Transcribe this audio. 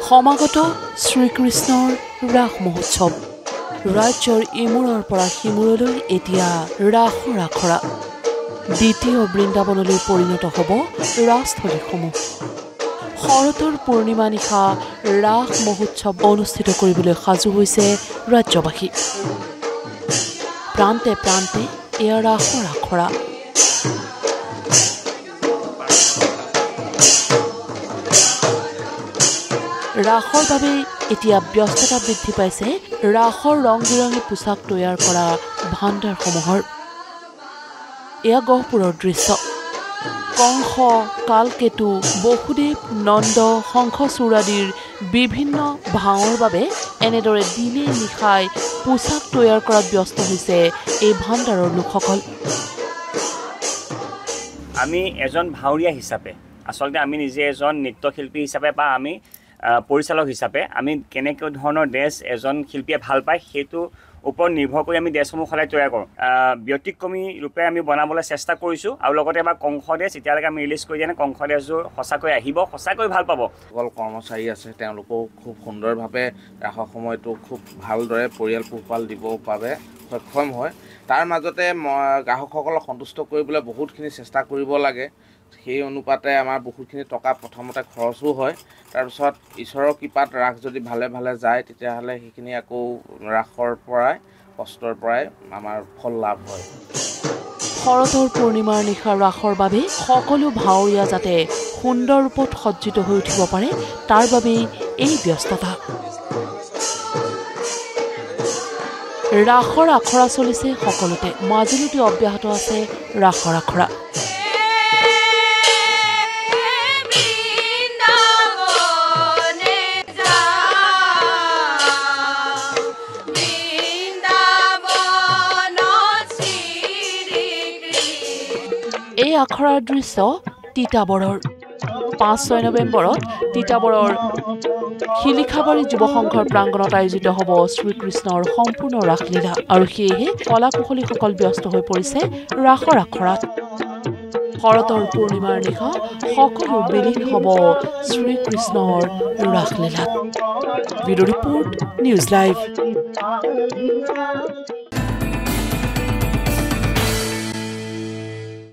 সমাগত শ্ৰীকৃষ্ণৰ ৰাস মহোৎসৱ ৰাজ্যৰ ইমূৰৰ পৰা সিমূৰলৈ এতিয়া ৰাসৰ আখৰা দ্বিতীয় বৃন্দাবনলৈ পৰিণত হ'ব ৰাজস্থলীসমূহ শৰতৰ পূৰ্ণিমা নিশা ৰাস মহোৎসৱ অনুষ্ঠিত কৰিবলৈ সাজু হৈছে ৰাজ্যবাসী প্ৰান্তে প্ৰান্তে এয়া ৰাসৰ আখৰা ৰাসৰ বাবে এতিয়া ব্যস্ততা বৃদ্ধি পাইছে ৰাসৰ ৰং বিৰঙী পোছাক তৈয়াৰ কৰা ভাণ্ডাৰসমূহৰ এয়া গহপুৰৰ দৃশ্য কংস কালকেতু বসুদেৱ নন্দ শংখচূড় আদিৰ বিভিন্ন ভাওৰ বাবে এনেদৰে দিনে নিশাই পোছাক তৈয়াৰ কৰাত ব্যস্ত হৈছে এই ভাণ্ডাৰৰ লোকসকল আমি এজন ভাওৰীয়া হিচাপে আচলতে আমি নিজে এজন নৃত্যশিল্পী হিচাপে বা আমি পৰিচালক হিচাপে আমি কেনেকৈ ধৰণৰ ড্ৰেছ এজন শিল্পীয়ে ভাল পায় সেইটো ওপৰত নিৰ্ভৰ কৰি আমি ড্ৰেছসমূহ সদায় তৈয়াৰ কৰোঁ ব্যতিক্ৰমী ৰূপে আমি বনাবলৈ চেষ্টা কৰিছোঁ আৰু লগতে এবাৰ কংস ড্ৰেছ এতিয়ালৈকে আমি ৰিলিজ কৰি দিয়া নাই কংস ড্ৰেছযোৰ সঁচাকৈ আহিব সঁচাকৈ ভাল পাব সকল কৰ্মচাৰী আছে তেওঁলোকেও খুব সুন্দৰভাৱে ৰাসৰ সময়টো খুব ভালদৰে পৰিয়াল পোহপাল দিবৰ বাবে সক্ষম হয় তাৰ মাজতে গ্ৰাহকসকলক সন্তুষ্ট কৰিবলৈ বহুতখিনি চেষ্টা কৰিব লাগে সেই অনুপাতে আমাৰ বহুতখিনি টকা প্ৰথমতে খৰচো হয় তাৰপিছত ঈশ্বৰৰ কৃপাত ৰাস যদি ভালে ভালে যায় তেতিয়াহ'লে সেইখিনি আকৌ ৰাসৰ পৰাই কষ্টৰ পৰাই আমাৰ ফল লাভ হয় শৰতৰ পূৰ্ণিমাৰ নিশা ৰাসৰ বাবে সকলো ভাওৰীয়া যাতে সুন্দৰ ৰূপত সজ্জিত হৈ উঠিব পাৰে তাৰ বাবেই এই ব্যস্ততা ৰাসৰ আখৰা চলিছে সকলোতে মাজুলীতে অব্যাহত আছে ৰাসৰ আখৰা এই আখৰাৰ দৃশ্য তিতাবৰৰ ৫-৬ নৱেম্বৰত তিতাবৰৰ শিলিখাবাৰী যুৱ সংঘৰ প্ৰাংগণত আয়োজিত হ'ব শ্ৰীকৃষ্ণৰ সম্পূৰ্ণ ৰাসলীলা আৰু সেয়েহে কলা কুশলীসকল ব্যস্ত হৈ পৰিছে ৰাসৰ আখৰাত শৰতৰ পূৰ্ণিমাৰ নিশা সকলো বিলীন হ'ব শ্ৰীকৃষ্ণৰ ৰাসলীলাত ব্যুৰ' ৰিপৰ্ট নিউজ লাইভ